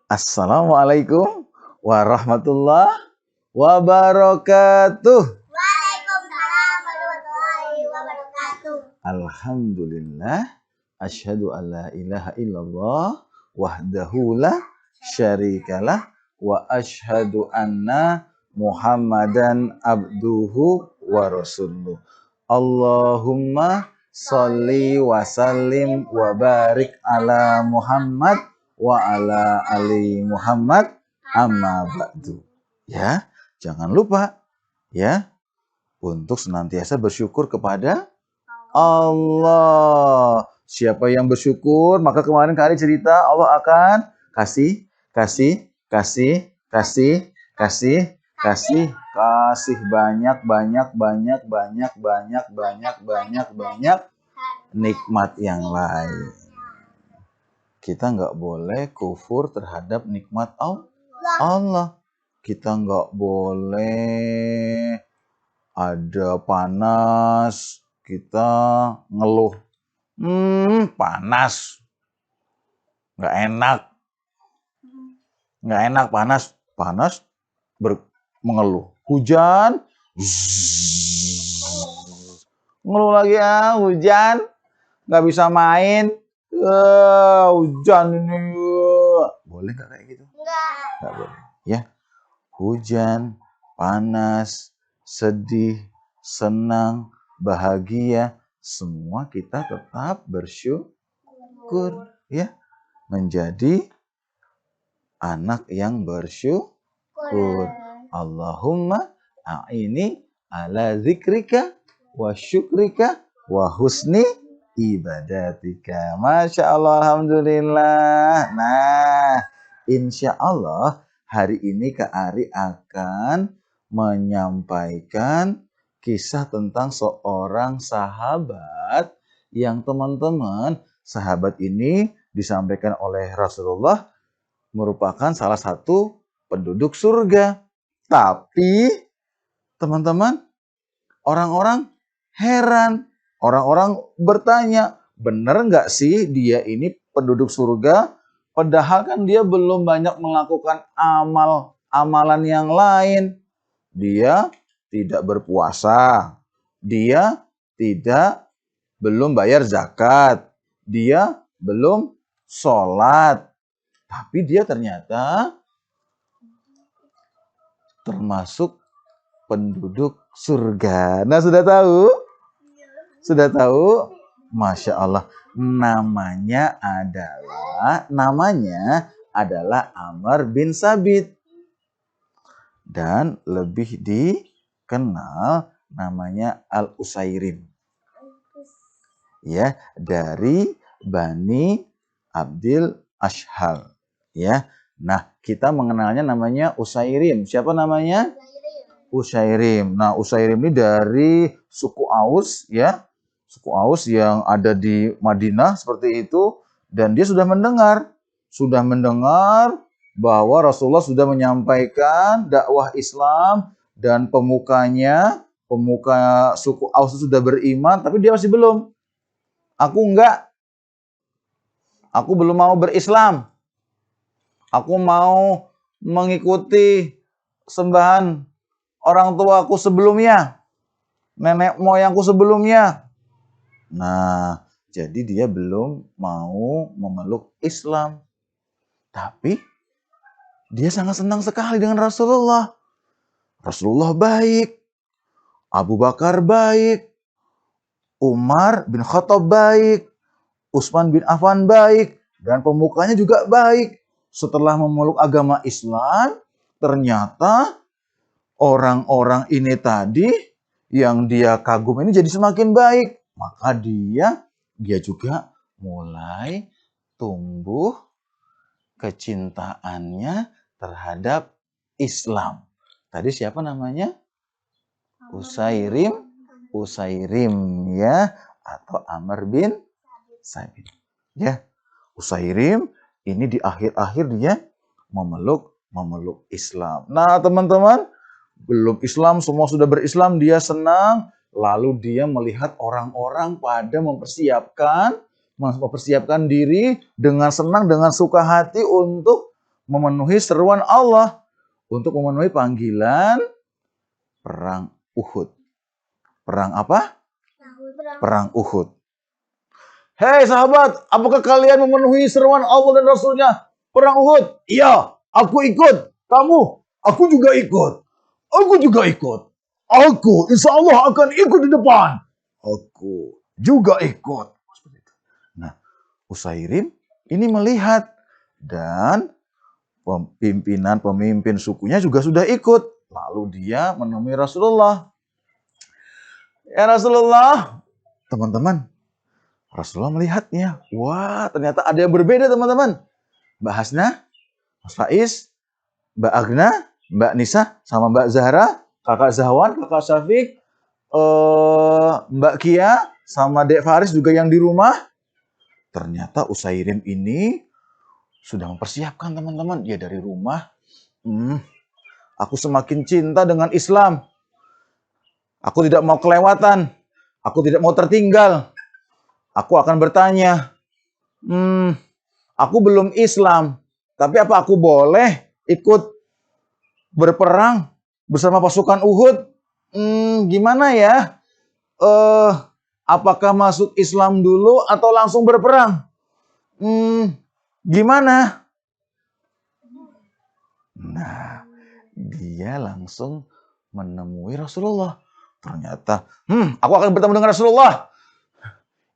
Assalamualaikum warahmatullahi wabarakatuh. Waalaikumsalam warahmatullahi wabarakatuh. Alhamdulillah, asyhadu an la ilaha illallah wahdahu la syarikalah wa asyhadu anna Muhammadan abduhu wa rasuluh. Allahumma sholli wa sallim wa barik ala Muhammad wa ala ali Muhammad amma ba'du. Ya, jangan lupa ya untuk senantiasa bersyukur kepada Allah. Siapa yang bersyukur, maka kemarin kali cerita Allah akan kasih banyak nikmat yang lain. Kita nggak boleh kufur terhadap nikmat Allah. Kita nggak boleh ada panas, kita ngeluh. Panas. Nggak enak panas mengeluh. Hujan, ngeluh lagi hujan, nggak bisa main. Hujan ini. Boleh nggak kayak gitu? Nggak boleh. Ya, hujan, panas, sedih, senang, bahagia, semua kita tetap bersyukur, ya, menjadi anak yang bersyukur. Allahumma a'ini ala zikrika wa syukrika wa husni ibadatika. Masya Allah, alhamdulillah. Nah, insya Allah hari ini Kak Ari akan menyampaikan kisah tentang seorang sahabat yang teman-teman, sahabat ini disampaikan oleh Rasulullah merupakan salah satu penduduk surga. Tapi teman-teman, orang-orang heran. Orang-orang bertanya, benar nggak sih dia ini penduduk surga? Padahal kan dia belum banyak melakukan amalan yang lain. Dia tidak berpuasa. Dia belum bayar zakat. Dia belum sholat. Tapi dia ternyata termasuk penduduk surga. Nah, sudah tahu? Sudah tahu? Masya Allah. Namanya adalah Amr bin Sabit. Dan lebih dikenal namanya Al-Usairim. Ya, dari Bani Abdil Ashhal. Ya. Nah, kita mengenalnya namanya Usairim. Siapa namanya? Usairim. Nah, Usairim ini dari suku Aus, ya. Suku Aus yang ada di Madinah seperti itu, dan dia sudah mendengar bahwa Rasulullah sudah menyampaikan dakwah Islam dan pemuka suku Aus sudah beriman, tapi dia masih belum. Aku belum mau berislam. Aku mau mengikuti sembahan orang tuaku sebelumnya, nenek moyangku sebelumnya. Nah, jadi dia belum mau memeluk Islam. Tapi dia sangat senang sekali dengan Rasulullah. Rasulullah baik, Abu Bakar baik, Umar bin Khattab baik, Utsman bin Affan baik, dan pemukanya juga baik. Setelah memeluk agama Islam, ternyata orang-orang ini tadi yang dia kagum ini jadi semakin baik. Maka dia juga mulai tumbuh kecintaannya terhadap Islam. Tadi siapa namanya? Usairim ya, atau Amr bin Sabit. Ya, Usairim ini di akhir-akhir dia memeluk Islam. Nah, teman-teman, belum Islam, semua sudah berislam, dia senang. Lalu dia melihat orang-orang pada mempersiapkan diri dengan senang, dengan suka hati untuk memenuhi seruan Allah untuk memenuhi panggilan perang Uhud. Perang apa? Perang Uhud. Hei sahabat, apakah kalian memenuhi seruan Allah dan Rasulnya perang Uhud? Iya, aku ikut. Kamu? Aku juga ikut. Aku juga ikut. Aku insya Allah akan ikut di depan. Aku juga ikut. Nah, Usairim ini melihat dan pemimpin sukunya juga sudah ikut. Lalu dia menemui Rasulullah. Ya Rasulullah, teman-teman, Rasulullah melihatnya. Wah, ternyata ada yang berbeda teman-teman. Mbak Hasna, Mas Faiz, Mbak Agna, Mbak Nisa, sama Mbak Zahra, Kakak Zahwan, Kakak Syafiq, Mbak Kia, sama Dek Faris juga yang di rumah. Ternyata Usairim ini sudah mempersiapkan teman-teman. Dia dari rumah. Aku semakin cinta dengan Islam. Aku tidak mau kelewatan. Aku tidak mau tertinggal. Aku akan bertanya. Aku belum Islam. Tapi apa aku boleh ikut berperang bersama pasukan Uhud? Gimana ya? Apakah masuk Islam dulu atau langsung berperang? Gimana? Nah, dia langsung menemui Rasulullah. Ternyata, aku akan bertemu dengan Rasulullah.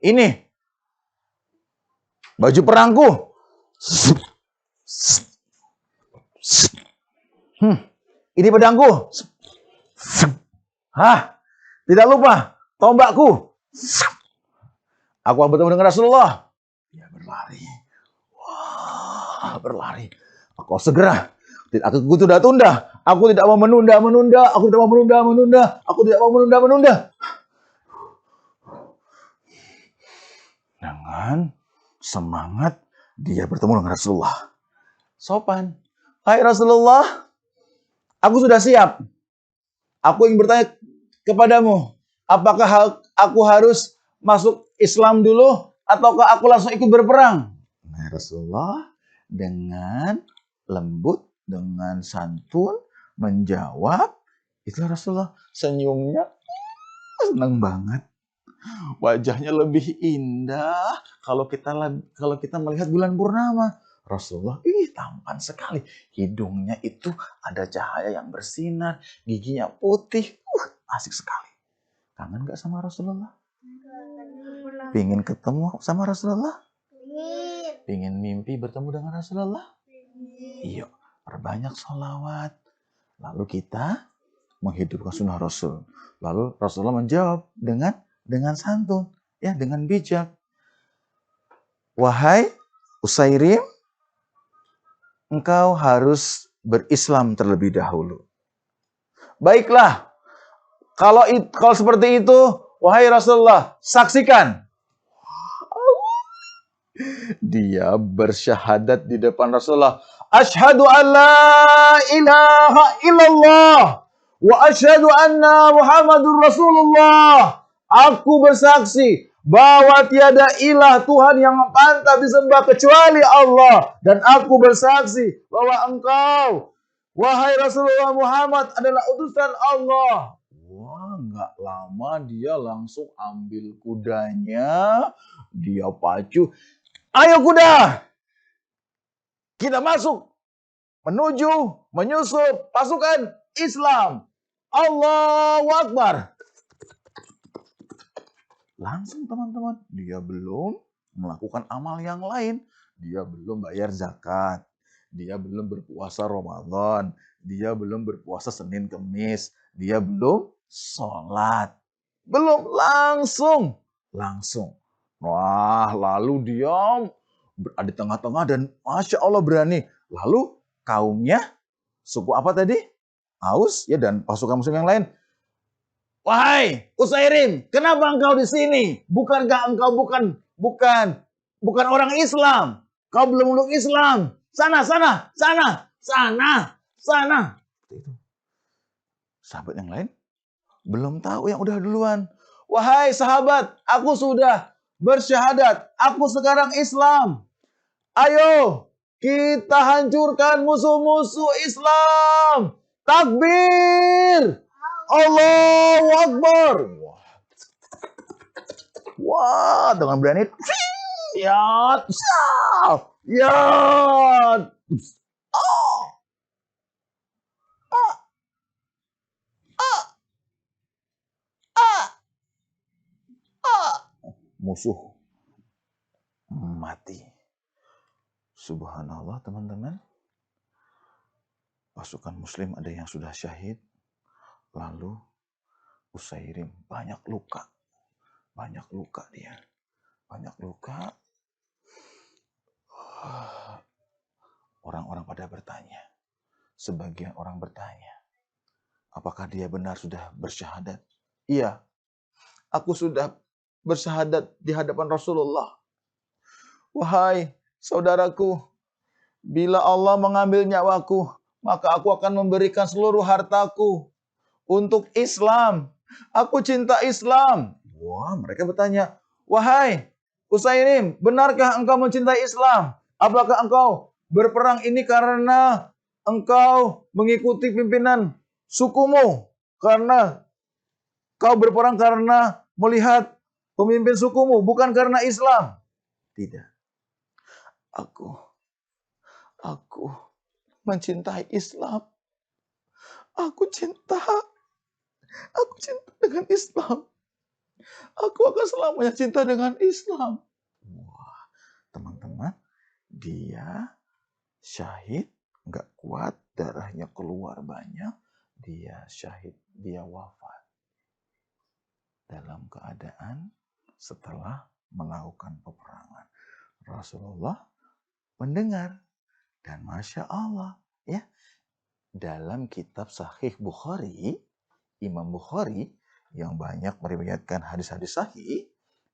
Ini baju perangku. Ini pedangku. Tidak lupa tombakku. Aku akan bertemu dengan Rasulullah. Dia berlari. Wah, berlari. Aku segera. Aku tidak tunda. Aku tidak mau menunda. Aku tidak mau menunda. Aku tidak mau menunda. Dengan semangat dia bertemu dengan Rasulullah. Sopan. Hai Rasulullah, aku sudah siap. Aku ingin bertanya kepadamu, apakah aku harus masuk Islam dulu ataukah aku langsung ikut berperang? Nah, Rasulullah dengan lembut, dengan santun menjawab. Itu Rasulullah senyumnya senang banget. Wajahnya lebih indah kalau kita melihat bulan purnama. Rasulullah tampan sekali. Hidungnya itu ada cahaya yang bersinar, giginya putih. Asik sekali. Kangen gak sama Rasulullah? Pingin ketemu sama Rasulullah? Pingin mimpi bertemu dengan Rasulullah? Iya, perbanyak sholawat. Lalu kita menghidupkan sunnah Rasul. Lalu Rasulullah menjawab dengan santun, ya, dengan bijak. Wahai Usairim, engkau harus berislam terlebih dahulu. Baiklah, kalau seperti itu, wahai Rasulullah, saksikan. Dia bersyahadat di depan Rasulullah. Asyhadu an la ilaha illallah wa asyhadu anna Muhammadur Rasulullah. Aku bersaksi bahwa tiada ilah Tuhan yang pantas disembah kecuali Allah. Dan aku bersaksi bahwa engkau, wahai Rasulullah Muhammad, adalah utusan Allah. Wah, nggak lama dia langsung ambil kudanya. Dia pacu. Ayo kuda, kita masuk, menyusup pasukan Islam. Allahu Akbar. Langsung teman-teman, dia belum melakukan amal yang lain. Dia belum bayar zakat. Dia belum berpuasa Ramadan. Dia belum berpuasa Senin Kemis. Dia belum sholat. Belum, langsung. Wah, lalu dia berada di tengah-tengah dan Masya Allah berani. Lalu kaumnya, suku apa tadi? Aus, ya, dan pasukan muslim yang lain. Wahai Usairim, kenapa engkau di sini? Bukankah engkau bukan orang Islam? Kau belum meluk Islam. Sana. Sahabat yang lain belum tahu, yang udah duluan. Wahai sahabat, aku sudah bersyahadat. Aku sekarang Islam. Ayo, Kita hancurkan musuh-musuh Islam. Takbir. Allahu Akbar. Wah, dengan berani. Ya, ya. Musuh mati. Subhanallah, teman-teman. Pasukan muslim ada yang sudah syahid. Lalu Usairim banyak luka. Banyak luka dia. Banyak luka. Orang-orang pada bertanya. Sebagian orang bertanya. Apakah dia benar sudah bersyahadat? Iya. Aku sudah bersyahadat di hadapan Rasulullah. Wahai saudaraku, bila Allah mengambil nyawaku, maka aku akan memberikan seluruh hartaku untuk Islam. Aku cinta Islam. Wah, mereka bertanya, wahai Usairim, benarkah engkau mencintai Islam? Apakah engkau berperang ini karena engkau mengikuti pimpinan sukumu? Karena kau berperang karena melihat pemimpin sukumu, bukan karena Islam. Tidak. Aku mencintai Islam. Aku cinta dengan Islam. Aku akan selamanya cinta dengan Islam. Wah, teman-teman, dia syahid, nggak kuat, darahnya keluar banyak, dia syahid, dia wafat. Dalam keadaan setelah melakukan peperangan. Rasulullah mendengar. Dan Masya Allah, ya, dalam kitab Sahih Bukhari, Imam Bukhari yang banyak meriwayatkan hadis-hadis sahih,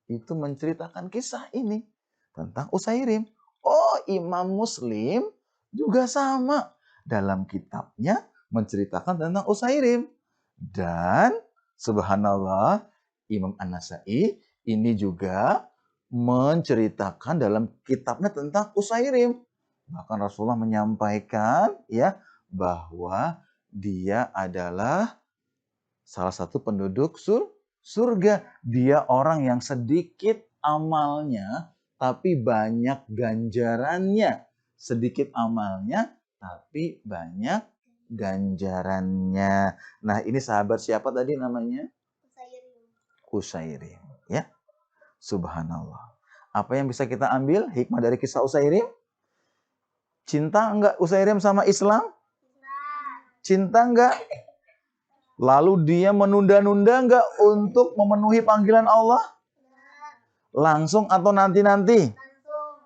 itu menceritakan kisah ini tentang Usairim. Oh, Imam Muslim juga sama. Dalam kitabnya menceritakan tentang Usairim. Dan subhanallah, Imam An-Nasai ini juga menceritakan dalam kitabnya tentang Usairim. Bahkan Rasulullah menyampaikan ya bahwa dia adalah salah satu penduduk surga. Dia orang yang sedikit amalnya tapi banyak ganjarannya. Sedikit amalnya tapi banyak ganjarannya. Nah, ini sahabat siapa tadi namanya? Usairim, ya. Subhanallah. Apa yang bisa kita ambil hikmah dari kisah Usairim? Cinta enggak Usairim sama Islam? Cinta enggak? Lalu dia menunda-nunda enggak untuk memenuhi panggilan Allah? Langsung atau nanti-nanti?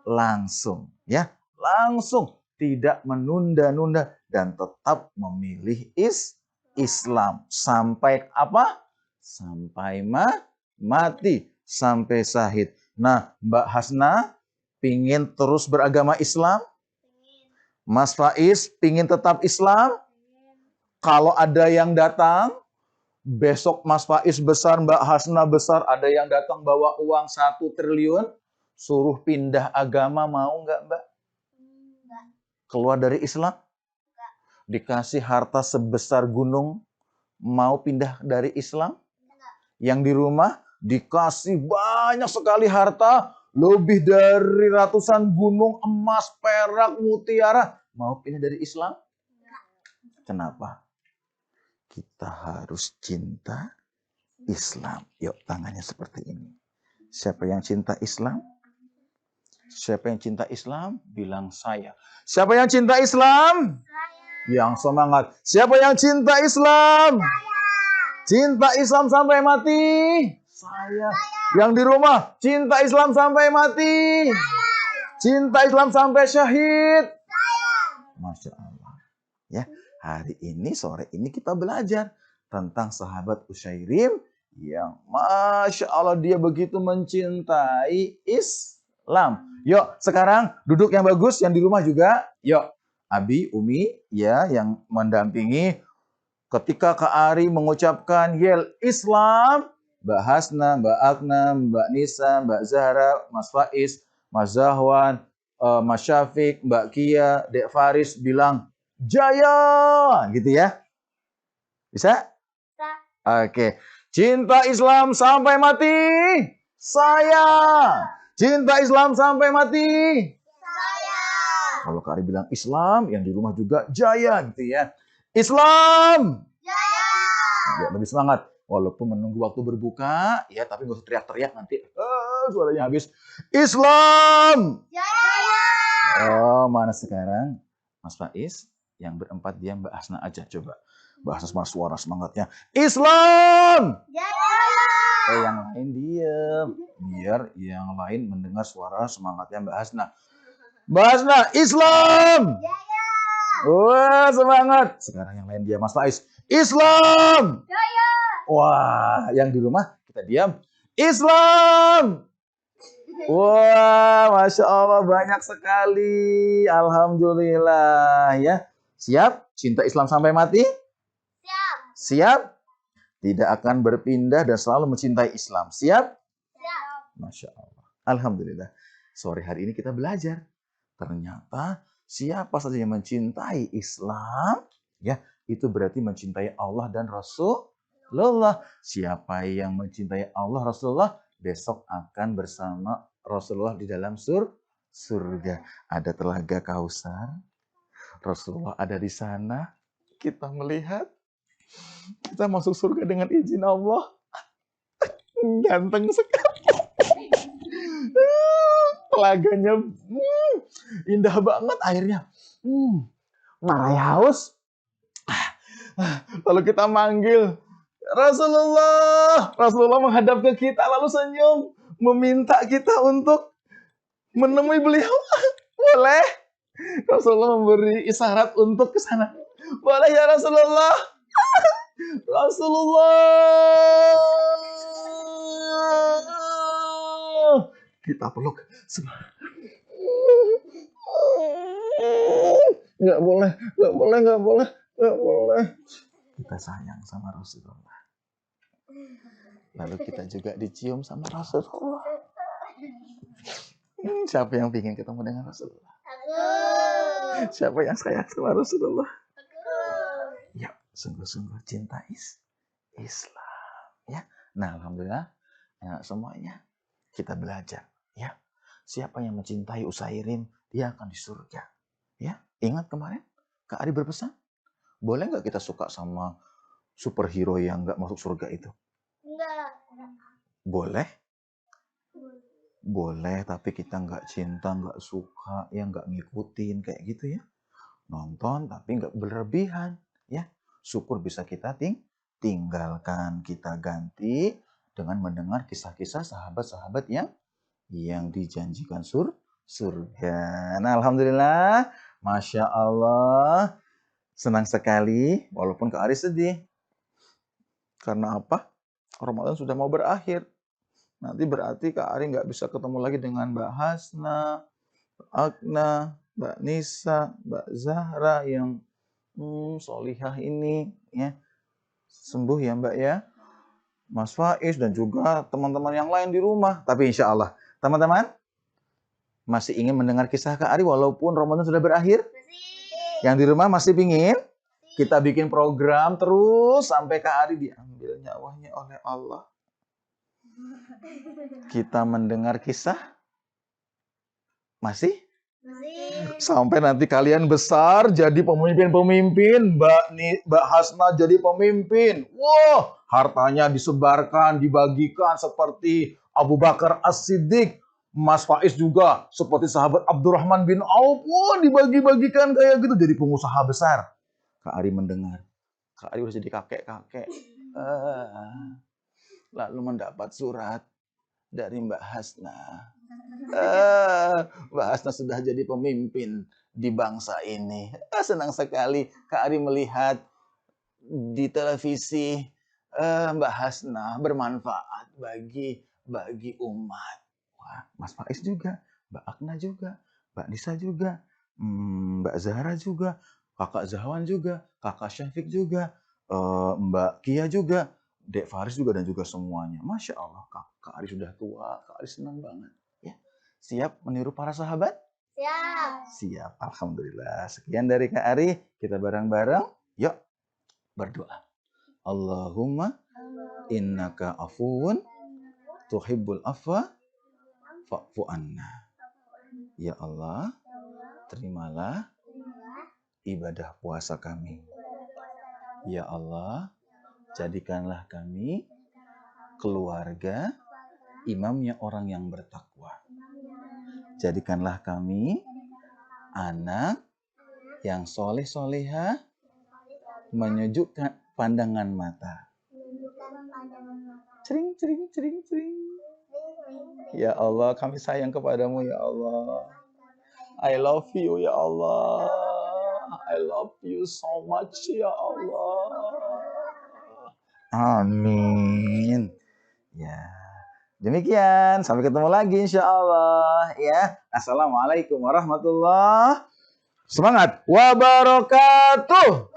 Langsung, ya. Langsung, tidak menunda-nunda dan tetap memilih Islam sampai apa? Sampai mati, sampai syahid. Nah, Mbak Hasna pingin terus beragama Islam? Mas Faiz pingin tetap Islam? Kalau ada yang datang, besok Mas Faiz besar, Mbak Hasna besar, ada yang datang bawa uang 1 triliun, suruh pindah agama, mau nggak Mbak? Keluar dari Islam? Dikasih harta sebesar gunung, mau pindah dari Islam? Yang di rumah dikasih banyak sekali harta, lebih dari ratusan gunung emas, perak, mutiara, mau pindah dari Islam? Kenapa? Kita harus cinta Islam. Yuk, tangannya seperti ini. Siapa yang cinta Islam? Siapa yang cinta Islam? Bilang saya. Siapa yang cinta Islam? Yang semangat. Siapa yang cinta Islam? Cinta Islam sampai mati. Saya. Yang di rumah, cinta Islam sampai mati. Cinta Islam sampai syahid. Masya Allah. Ya, hari ini, sore ini kita belajar tentang sahabat Usairim yang Masya Allah dia begitu mencintai Islam. Yuk, sekarang duduk yang bagus, yang di rumah juga. Yuk, Abi, Umi, ya, yang mendampingi. Ketika Kak Ari mengucapkan yel Islam, Mbak Hasna, Mbak Agna, Mbak Nisa, Mbak Zahra, Mas Faiz, Mas Zahwan, Mas Syafiq, Mbak Kia, Dek Faris bilang jaya, gitu ya. Bisa? Bisa. Oke. Cinta Islam sampai mati. Saya. Cinta Islam sampai mati. Saya. Kalau Kak Ari bilang Islam, yang di rumah juga jaya, gitu ya. Islam. Jaya. Ya, lebih semangat. Walaupun menunggu waktu berbuka, ya, tapi nggak usah teriak-teriak nanti. Suaranya habis. Islam. Jaya. Oh, mana sekarang? Mas Faiz, yang berempat dia Mbak Hasna aja. Coba. Mbak Hasna suara semangatnya. Islam. Jaya. Yang lain diem. Biar yang lain mendengar suara semangatnya Mbak Hasna. Mbak Hasna, Islam. Jaya. Wah, semangat. Sekarang yang lain dia Mas Faiz. Islam. Jaya. Wah, yang di rumah kita diam. Islam. Wah, Masya Allah banyak sekali. Alhamdulillah ya. Siap? Cinta Islam sampai mati? Siap. Siap? Tidak akan berpindah dan selalu mencintai Islam. Siap? Siap. Masya Allah. Alhamdulillah. Sore hari ini kita belajar. Ternyata siapa saja yang mencintai Islam, ya, itu berarti mencintai Allah dan Rasulullah. Siapa yang mencintai Allah, Rasulullah, besok akan bersama Rasulullah di dalam surga. Ada telaga Kausar. Rasulullah ada di sana. Kita melihat. Kita masuk surga dengan izin Allah. Ganteng sekali. Telaganya indah banget airnya. Marai haus. Lalu kita manggil Rasulullah. Rasulullah menghadap ke kita lalu senyum. Meminta kita untuk menemui beliau. Boleh? Rasulullah memberi isyarat untuk ke sana. Boleh ya Rasulullah? Rasulullah. Kita peluk. Nggak boleh, nggak boleh, nggak boleh, nggak boleh. Kita sayang sama Rasulullah. Lalu kita juga dicium sama Rasulullah. Siapa yang ingin ketemu dengan Rasulullah? Aku. Siapa yang sayang sama Rasulullah? Aku. Ya, sungguh-sungguh cinta Islam. Ya, nah alhamdulillah ya, semuanya kita belajar. Ya, siapa yang mencintai Usairim, dia akan di surga. Ya, ingat kemarin Kak Ari berpesan, boleh nggak kita suka sama superhero yang nggak masuk surga itu? Enggak. Boleh. Boleh, tapi kita nggak cinta, nggak suka, ya nggak ngikutin kayak gitu ya. Nonton tapi nggak berlebihan, ya. Syukur bisa kita tinggalkan, kita ganti dengan mendengar kisah-kisah sahabat-sahabat yang dijanjikan surga. Nah, alhamdulillah, Masya Allah, senang sekali, walaupun Kak Ari sedih. Karena apa? Ramadan sudah mau berakhir. Nanti berarti Kak Ari nggak bisa ketemu lagi dengan Mbak Hasna, Agna, Mbak Nisa, Mbak Zahra yang solihah ini, ya. Sembuh ya Mbak ya. Mas Faiz dan juga teman-teman yang lain di rumah. Tapi insya Allah, teman-teman masih ingin mendengar kisah Kak Ari walaupun Ramadan sudah berakhir? Masih. Yang di rumah masih pingin? Kita bikin program terus sampai Kak Ari diambil nyawanya oleh Allah. Kita mendengar kisah? Masih? Masih. Sampai nanti kalian besar jadi pemimpin-pemimpin. Mbak Hasna jadi pemimpin. Wah, hartanya disebarkan, dibagikan seperti Abu Bakar As-Siddiq. Mas Faiz juga seperti sahabat Abdurrahman bin Auf. Wah, dibagi-bagikan kayak gitu. Jadi pengusaha besar. Kak Ari mendengar. Kak Ari udah jadi kakek-kakek. Lalu mendapat surat dari Mbak Hasna. Mbak Hasna sudah jadi pemimpin di bangsa ini. Senang sekali Kak Ari melihat di televisi Mbak Hasna bermanfaat bagi umat. Wah, Mas Faiz juga, Mbak Agna juga, Mbak Nisa juga, Mbak Zahra juga, Kakak Zahwan juga, Kakak Syafiq juga, Mbak Kia juga, Dek Faris juga dan juga semuanya. Masya Allah, Kak Ari sudah tua, Kak Ari senang banget. Ya. Siap meniru para sahabat? Siap. Siap, alhamdulillah. Sekian dari Kak Ari, kita bareng-bareng. Yuk berdoa. Allahumma innaka afuwun tuhibbul afwa fa'fu anna. Ya Allah, terimalah ibadah puasa kami. Ya Allah, jadikanlah kami keluarga imamnya orang yang bertakwa. Jadikanlah kami anak yang soleh-soleha, menyejukkan pandangan mata. Cering, cering, cering, cering. Ya Allah, kami sayang kepadamu ya Allah. I love you ya Allah. I love you so much ya Allah. Amin. Ya. Demikian, sampai ketemu lagi insya Allah ya. Assalamualaikum warahmatullahi wabarakatuh.